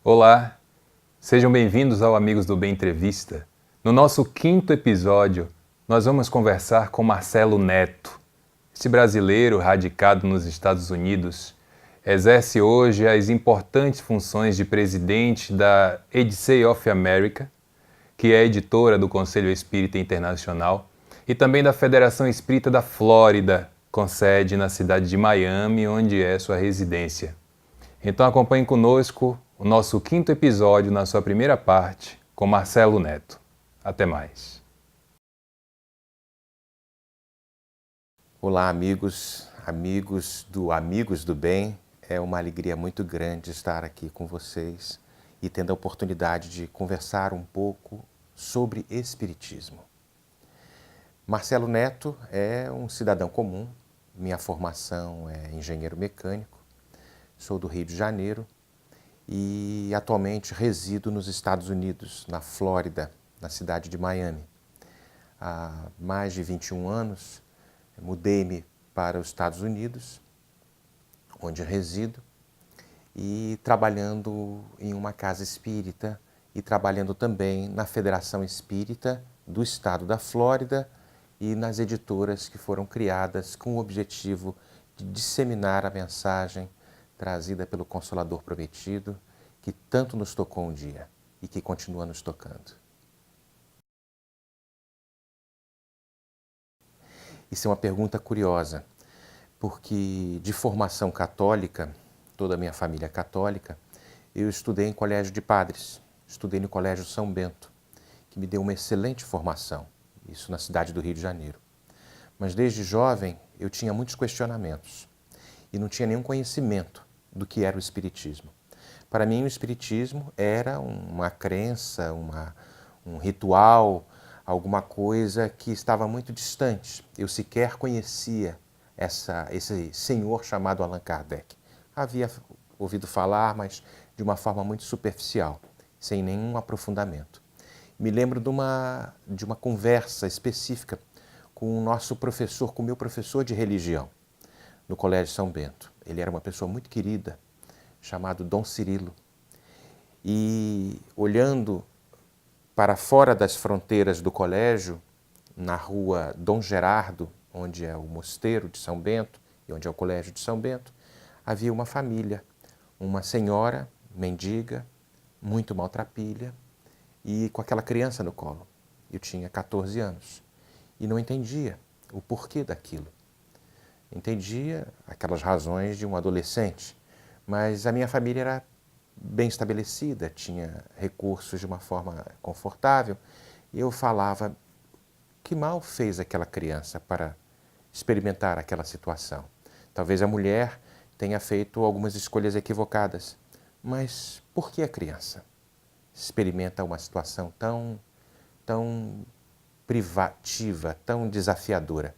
Olá, sejam bem-vindos ao Amigos do Bem Entrevista. No nosso 5º episódio, nós vamos conversar com Marcelo Neto. Esse brasileiro radicado nos Estados Unidos exerce hoje as importantes funções de presidente da Odyssey of America, que é editora do Conselho Espírita Internacional, e também da Federação Espírita da Flórida, com sede na cidade de Miami, onde é sua residência. Então acompanhe conosco o nosso 5º episódio na sua primeira parte com Marcelo Neto. Até mais. Olá, amigos do Bem. É uma alegria muito grande estar aqui com vocês e tendo a oportunidade de conversar um pouco sobre Espiritismo. Marcelo Neto é um cidadão comum. Minha formação é engenheiro mecânico. Sou do Rio de Janeiro e atualmente resido nos Estados Unidos, na Flórida, na cidade de Miami. Há mais de 21 anos, mudei-me para os Estados Unidos, onde resido, e trabalhando em uma casa espírita e trabalhando também na Federação Espírita do Estado da Flórida e nas editoras que foram criadas com o objetivo de disseminar a mensagem trazida pelo Consolador Prometido, que tanto nos tocou um dia e que continua nos tocando. Isso é uma pergunta curiosa, porque de formação católica, toda a minha família é católica, eu estudei em colégio de padres, estudei no Colégio São Bento, que me deu uma excelente formação, isso na cidade do Rio de Janeiro. Mas desde jovem eu tinha muitos questionamentos e não tinha nenhum conhecimento do que era o Espiritismo. Para mim o Espiritismo era uma crença, um ritual, alguma coisa que estava muito distante. Eu sequer conhecia esse senhor chamado Allan Kardec. Havia ouvido falar, mas de uma forma muito superficial, sem nenhum aprofundamento. Me lembro de uma conversa específica com o nosso professor, com o meu professor de religião, no Colégio São Bento. Ele era uma pessoa muito querida, chamado Dom Cirilo. E olhando para fora das fronteiras do colégio, na rua Dom Gerardo, onde é o mosteiro de São Bento e onde é o colégio de São Bento, havia uma família, uma senhora mendiga, muito maltrapilha, e com aquela criança no colo. Eu tinha 14 anos e não entendia o porquê daquilo. Entendia aquelas razões de um adolescente, mas a minha família era bem estabelecida, tinha recursos de uma forma confortável, e eu falava, que mal fez aquela criança para experimentar aquela situação? Talvez a mulher tenha feito algumas escolhas equivocadas, mas por que a criança experimenta uma situação tão privativa, tão desafiadora?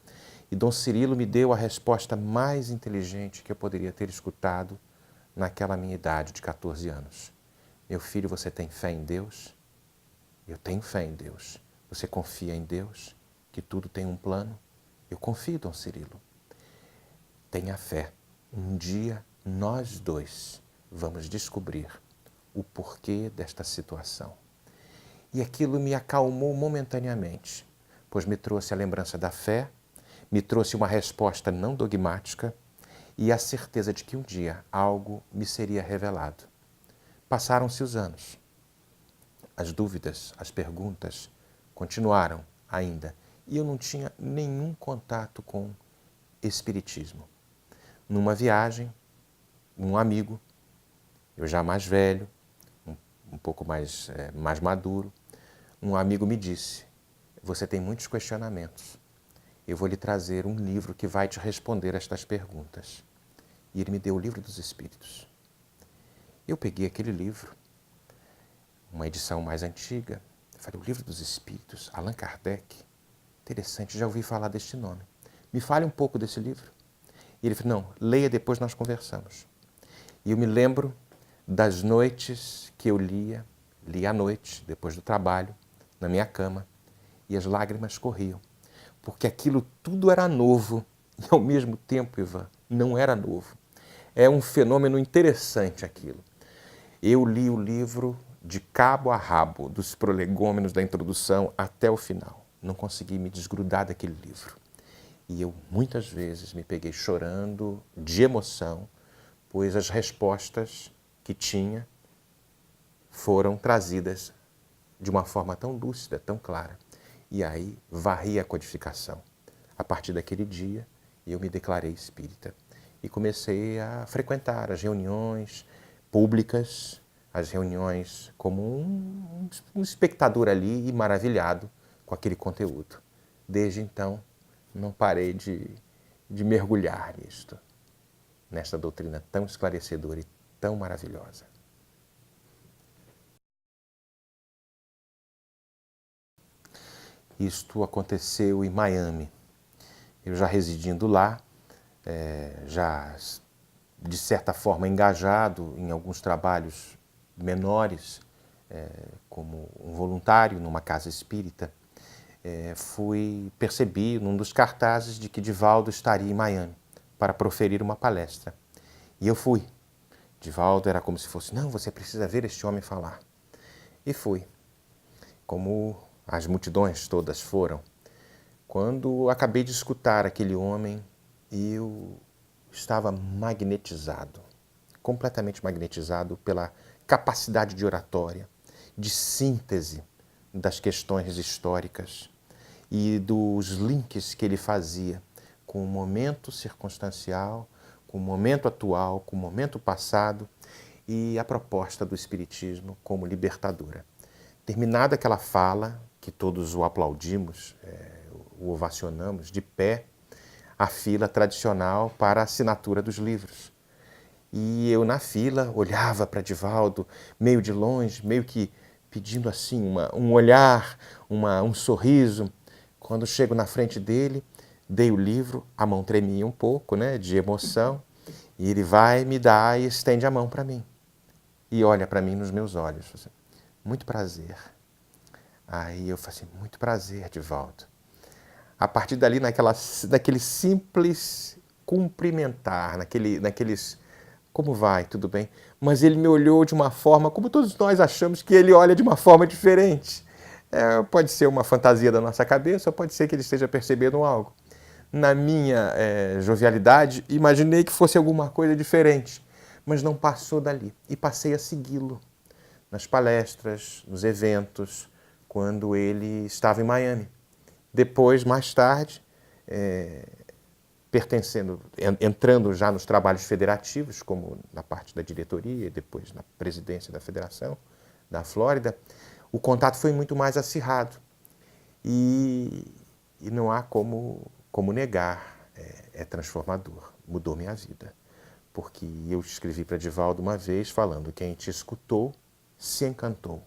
E Dom Cirilo me deu a resposta mais inteligente que eu poderia ter escutado naquela minha idade de 14 anos. Meu filho, você tem fé em Deus? Eu tenho fé em Deus. Você confia em Deus, que tudo tem um plano? Eu confio, Dom Cirilo. Tenha fé. Um dia nós dois vamos descobrir o porquê desta situação. E aquilo me acalmou momentaneamente, pois me trouxe a lembrança da fé, me trouxe uma resposta não dogmática e a certeza de que um dia algo me seria revelado. Passaram-se os anos. As dúvidas, as perguntas continuaram ainda e eu não tinha nenhum contato com Espiritismo. Numa viagem, um amigo, eu já mais velho, um pouco mais maduro, um amigo me disse, você tem muitos questionamentos. Eu vou lhe trazer um livro que vai te responder estas perguntas. E ele me deu o Livro dos Espíritos. Eu peguei aquele livro, uma edição mais antiga, falei, o Livro dos Espíritos, Allan Kardec, interessante, já ouvi falar deste nome. Me fale um pouco desse livro. E ele falou, não, leia, depois nós conversamos. E eu me lembro das noites que eu lia à noite, depois do trabalho, na minha cama, e as lágrimas corriam. Porque aquilo tudo era novo e ao mesmo tempo, Ivan, não era novo. É um fenômeno interessante aquilo. Eu li o livro de cabo a rabo, dos prolegômenos da introdução até o final. Não consegui me desgrudar daquele livro. E eu muitas vezes me peguei chorando de emoção, pois as respostas que tinha foram trazidas de uma forma tão lúcida, tão clara. E aí varri a codificação. A partir daquele dia, eu me declarei espírita e comecei a frequentar as reuniões públicas, as reuniões como um espectador ali e maravilhado com aquele conteúdo. Desde então, não parei de mergulhar nisto, nesta doutrina tão esclarecedora e tão maravilhosa. Isto aconteceu em Miami. Eu já residindo lá, já de certa forma engajado em alguns trabalhos menores, como um voluntário numa casa espírita, percebi num dos cartazes de que Divaldo estaria em Miami para proferir uma palestra. E eu fui. Divaldo era como se fosse, não, você precisa ver este homem falar. E fui. Como as multidões todas foram. Quando acabei de escutar aquele homem, eu estava magnetizado, completamente magnetizado pela capacidade de oratória, de síntese das questões históricas e dos links que ele fazia com o momento circunstancial, com o momento atual, com o momento passado e a proposta do Espiritismo como libertadora. Terminada aquela fala, que todos o aplaudimos, o ovacionamos de pé, a fila tradicional para a assinatura dos livros. E eu na fila olhava para Divaldo, meio de longe, meio que pedindo assim um olhar, um sorriso. Quando chego na frente dele, dei o livro, a mão tremia um pouco, né, de emoção, e ele vai, me dá e estende a mão para mim. E olha para mim nos meus olhos. Assim, muito prazer. Aí eu falei assim, muito prazer, Divaldo. A partir dali, naquele simples cumprimentar, naqueles, como vai, tudo bem? Mas ele me olhou de uma forma, como todos nós achamos que ele olha de uma forma diferente. Pode ser uma fantasia da nossa cabeça, ou pode ser que ele esteja percebendo algo. Na minha jovialidade, imaginei que fosse alguma coisa diferente, mas não passou dali. E passei a segui-lo nas palestras, nos eventos, quando ele estava em Miami. Depois, mais tarde, entrando já nos trabalhos federativos, como na parte da diretoria e depois na presidência da Federação da Flórida, o contato foi muito mais acirrado. E não há como negar, é transformador, mudou minha vida. Porque eu escrevi para Divaldo uma vez falando, quem te escutou se encantou,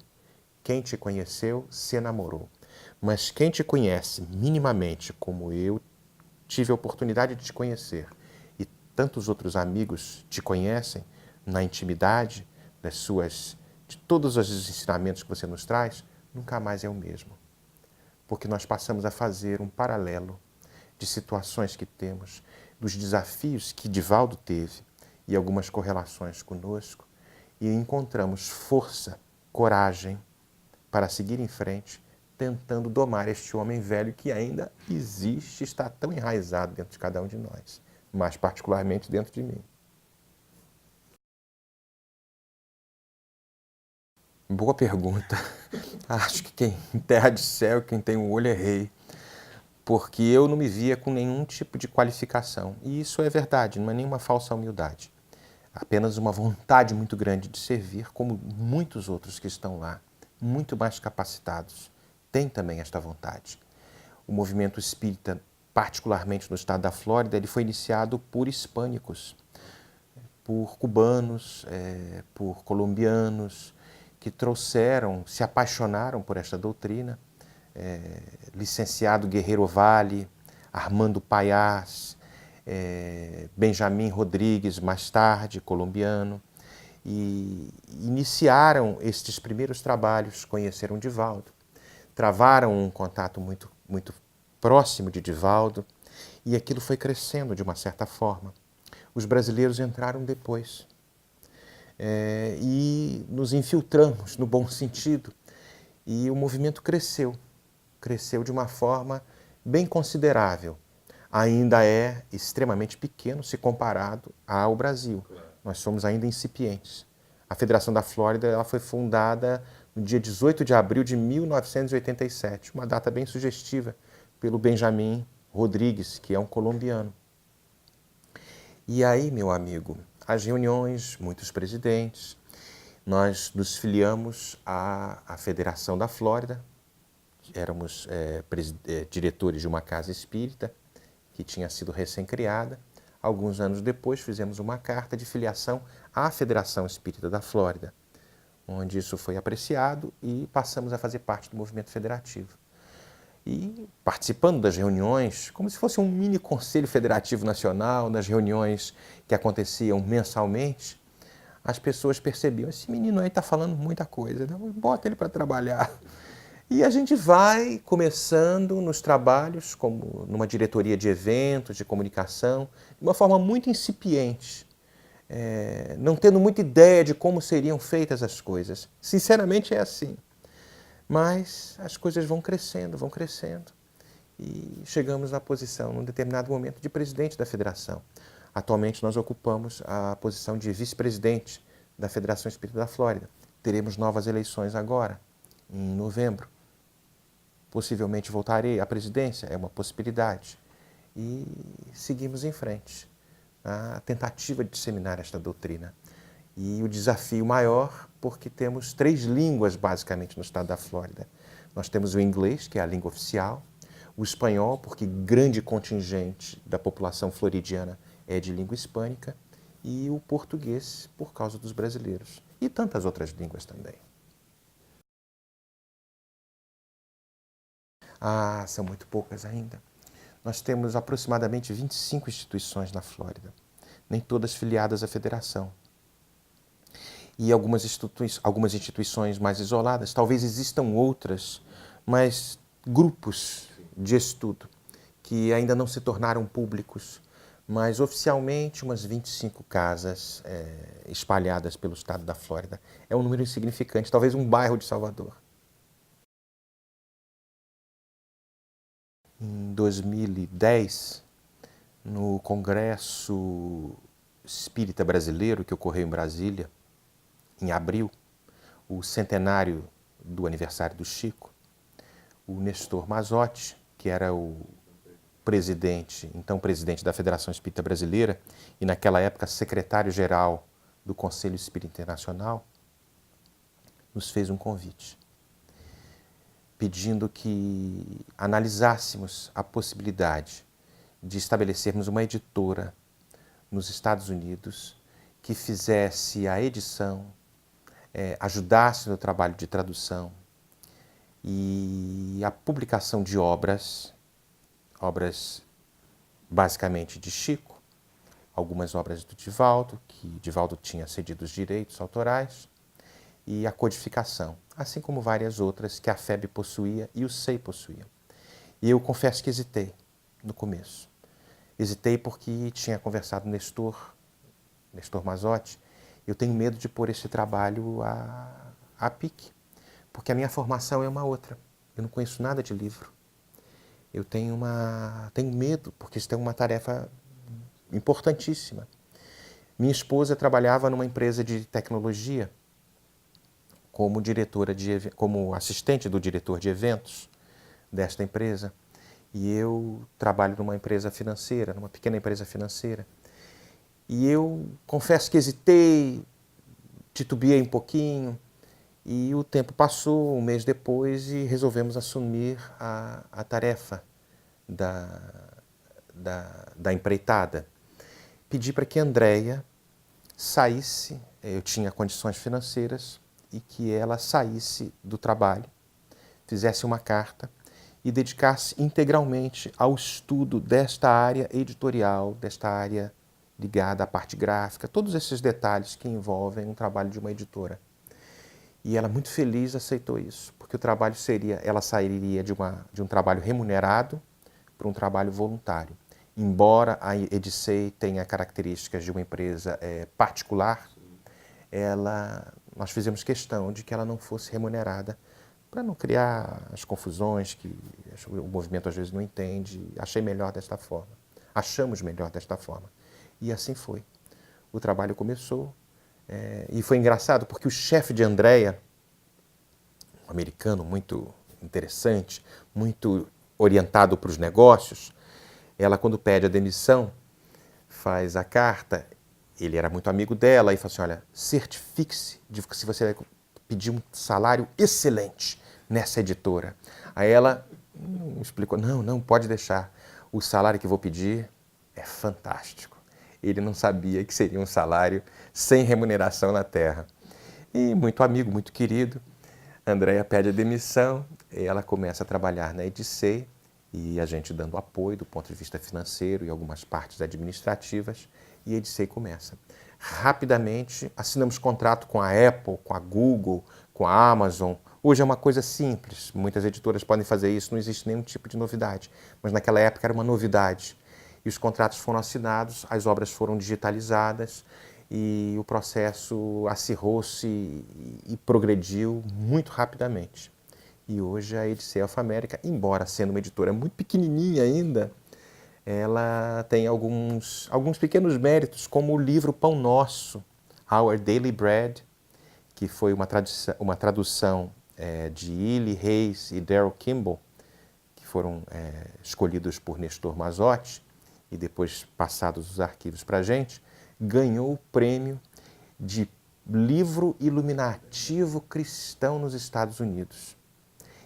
quem te conheceu se enamorou. Mas quem te conhece minimamente como eu tive a oportunidade de te conhecer e tantos outros amigos te conhecem na intimidade de todos os ensinamentos que você nos traz, nunca mais é o mesmo. Porque nós passamos a fazer um paralelo de situações que temos, dos desafios que Divaldo teve e algumas correlações conosco e encontramos força, coragem para seguir em frente, tentando domar este homem velho que ainda existe, está tão enraizado dentro de cada um de nós, mas particularmente dentro de mim. Boa pergunta. Acho que quem em terra de céu, quem tem um olho é rei, porque eu não me via com nenhum tipo de qualificação. E isso é verdade, não é nenhuma falsa humildade. Apenas uma vontade muito grande de servir, como muitos outros que estão lá, muito mais capacitados, têm também esta vontade. O movimento espírita, particularmente no estado da Flórida, ele foi iniciado por hispânicos, por cubanos, por colombianos, que se apaixonaram por esta doutrina. Licenciado Guerreiro Valle, Armando Payás, Benjamin Rodrigues, mais tarde, colombiano, e iniciaram estes primeiros trabalhos, conheceram Divaldo, travaram um contato muito, muito próximo de Divaldo, e aquilo foi crescendo de uma certa forma. Os brasileiros entraram depois. e nos infiltramos no bom sentido. E o movimento cresceu de uma forma bem considerável. Ainda é extremamente pequeno se comparado ao Brasil. Nós somos ainda incipientes. A Federação da Flórida ela foi fundada no dia 18 de abril de 1987, uma data bem sugestiva, pelo Benjamin Rodrigues, que é um colombiano. E aí, meu amigo, as reuniões, muitos presidentes, nós nos filiamos à Federação da Flórida, éramos diretores de uma casa espírita que tinha sido recém-criada. Alguns anos depois fizemos uma carta de filiação à Federação Espírita da Flórida, onde isso foi apreciado e passamos a fazer parte do movimento federativo. E participando das reuniões, como se fosse um mini Conselho Federativo Nacional, das reuniões que aconteciam mensalmente, as pessoas percebiam, esse menino aí está falando muita coisa, né? Bota ele para trabalhar. E a gente vai começando nos trabalhos, como numa diretoria de eventos, de comunicação, de uma forma muito incipiente, não tendo muita ideia de como seriam feitas as coisas. Sinceramente é assim. Mas as coisas vão crescendo, e chegamos à posição, num determinado momento, de presidente da federação. Atualmente nós ocupamos a posição de vice-presidente da Federação Espírita da Flórida. Teremos novas eleições agora, em novembro. Possivelmente voltarei à presidência, é uma possibilidade. E seguimos em frente, na tentativa de disseminar esta doutrina. E o desafio maior, porque temos 3 línguas, basicamente, no estado da Flórida. Nós temos o inglês, que é a língua oficial, o espanhol, porque grande contingente da população floridiana é de língua hispânica, e o português, por causa dos brasileiros. E tantas outras línguas também. São muito poucas ainda. Nós temos aproximadamente 25 instituições na Flórida, nem todas filiadas à federação. E algumas instituições mais isoladas, talvez existam outras, mas grupos de estudo que ainda não se tornaram públicos, mas oficialmente umas 25 casas espalhadas pelo estado da Flórida. É um número insignificante, talvez um bairro de Salvador. Em 2010, no Congresso Espírita Brasileiro, que ocorreu em Brasília, em abril, o centenário do aniversário do Chico, o Nestor Mazotti, que era o então presidente da Federação Espírita Brasileira e naquela época secretário-geral do Conselho Espírita Internacional, nos fez um convite, pedindo que analisássemos a possibilidade de estabelecermos uma editora nos Estados Unidos que fizesse a edição, ajudasse no trabalho de tradução e a publicação de obras basicamente de Chico, algumas obras do Divaldo, que Divaldo tinha cedido os direitos autorais, e a codificação, assim como várias outras que a FEB possuía e o SEI possuía. E eu confesso que hesitei no começo. Hesitei porque tinha conversado com Nestor Mazotti. Eu tenho medo de pôr esse trabalho a pique, porque a minha formação é uma outra. Eu não conheço nada de livro. Eu tenho medo, porque isso é uma tarefa importantíssima. Minha esposa trabalhava numa empresa de tecnologia como assistente do diretor de eventos desta empresa. E eu trabalho numa empresa financeira, numa pequena empresa financeira. E eu confesso que hesitei, titubeei um pouquinho, e o tempo passou, um mês depois, e resolvemos assumir a tarefa da empreitada. Pedi para que a Andréia saísse, eu tinha condições financeiras, e que ela saísse do trabalho, fizesse uma carta e dedicasse integralmente ao estudo desta área editorial, desta área ligada à parte gráfica, todos esses detalhes que envolvem um trabalho de uma editora. E ela, muito feliz, aceitou isso, porque o trabalho ela sairia de um trabalho remunerado para um trabalho voluntário. Embora a Edicei tenha características de uma empresa particular, nós fizemos questão de que ela não fosse remunerada para não criar as confusões que o movimento às vezes não entende. Achei melhor desta forma. Achamos melhor desta forma. E assim foi. O trabalho começou e foi engraçado porque o chefe de Andréia, um americano muito interessante, muito orientado para os negócios, ela quando pede a demissão, faz a carta, ele era muito amigo dela e fala assim, olha, certifique-se de que você vai pedir um salário excelente nessa editora. Aí ela explicou, não, pode deixar, o salário que vou pedir é fantástico. Ele não sabia que seria um salário sem remuneração na terra. E muito amigo, muito querido, Andréia pede a demissão, e ela começa a trabalhar na Edicei, e a gente dando apoio do ponto de vista financeiro e algumas partes administrativas, e a Edicei começa. Rapidamente, assinamos contrato com a Apple, com a Google, com a Amazon. Hoje é uma coisa simples, muitas editoras podem fazer isso, não existe nenhum tipo de novidade, mas naquela época era uma novidade. E os contratos foram assinados, as obras foram digitalizadas, e o processo acirrou-se e progrediu muito rapidamente. E hoje a Edicei Alfa-América, embora sendo uma editora muito pequenininha ainda, ela tem alguns pequenos méritos, como o livro Pão Nosso, Our Daily Bread, que foi uma tradução de Illy Reis e Daryl Kimball, que foram escolhidos por Nestor Mazotti e depois passados os arquivos para a gente, ganhou o prêmio de livro iluminativo cristão nos Estados Unidos.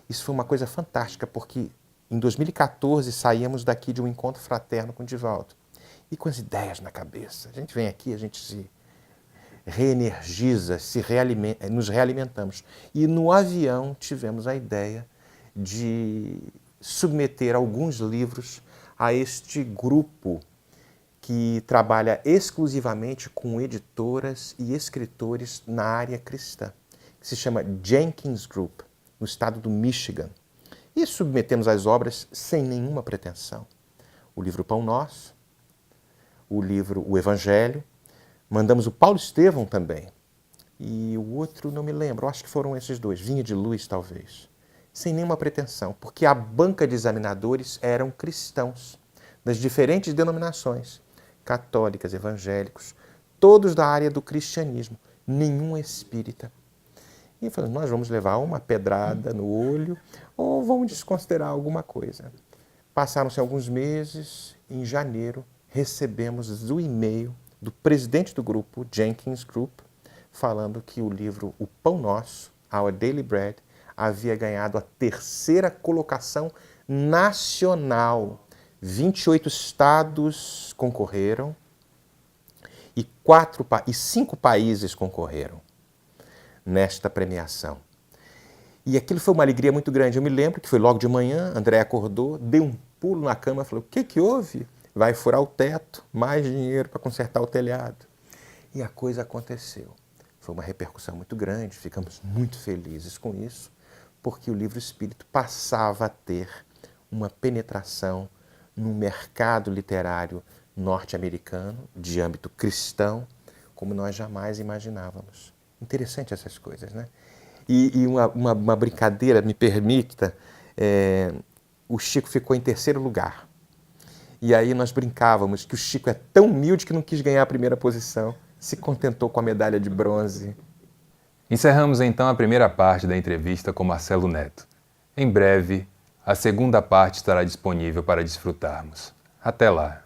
Isso foi uma coisa fantástica, porque em 2014 saímos daqui de um encontro fraterno com o Divaldo. E com as ideias na cabeça. A gente vem aqui, a gente se reenergiza, nos realimentamos. E no avião tivemos a ideia de submeter alguns livros a este grupo que trabalha exclusivamente com editoras e escritores na área cristã, que se chama Jenkins Group, no estado do Michigan. E submetemos as obras sem nenhuma pretensão. O livro Pão Nosso, o livro O Evangelho, mandamos o Paulo Estevão também. E o outro, não me lembro, acho que foram esses dois, Vinha de Luz, talvez. Sem nenhuma pretensão, porque a banca de examinadores eram cristãos, das diferentes denominações, católicas, evangélicos, todos da área do cristianismo, nenhum espírita. E falamos, nós vamos levar uma pedrada no olho ou vamos desconsiderar alguma coisa. Passaram-se alguns meses, em janeiro, recebemos o e-mail do presidente do grupo, Jenkins Group, falando que o livro O Pão Nosso, Our Daily Bread, havia ganhado a 3ª colocação nacional. 28 estados concorreram e 5 países concorreram nesta premiação. E aquilo foi uma alegria muito grande. Eu me lembro que foi logo de manhã, André acordou, deu um pulo na cama e falou, o que houve? Vai furar o teto, mais dinheiro para consertar o telhado. E a coisa aconteceu. Foi uma repercussão muito grande, ficamos muito felizes com isso, porque o livro espírito passava a ter uma penetração no mercado literário norte-americano, de âmbito cristão, como nós jamais imaginávamos. Interessante essas coisas, né? E uma brincadeira, me permita, o Chico ficou em 3º lugar. E aí nós brincávamos que o Chico é tão humilde que não quis ganhar a 1ª posição, se contentou com a medalha de bronze. Encerramos então a primeira parte da entrevista com Marcelo Neto. Em breve, a segunda parte estará disponível para desfrutarmos. Até lá!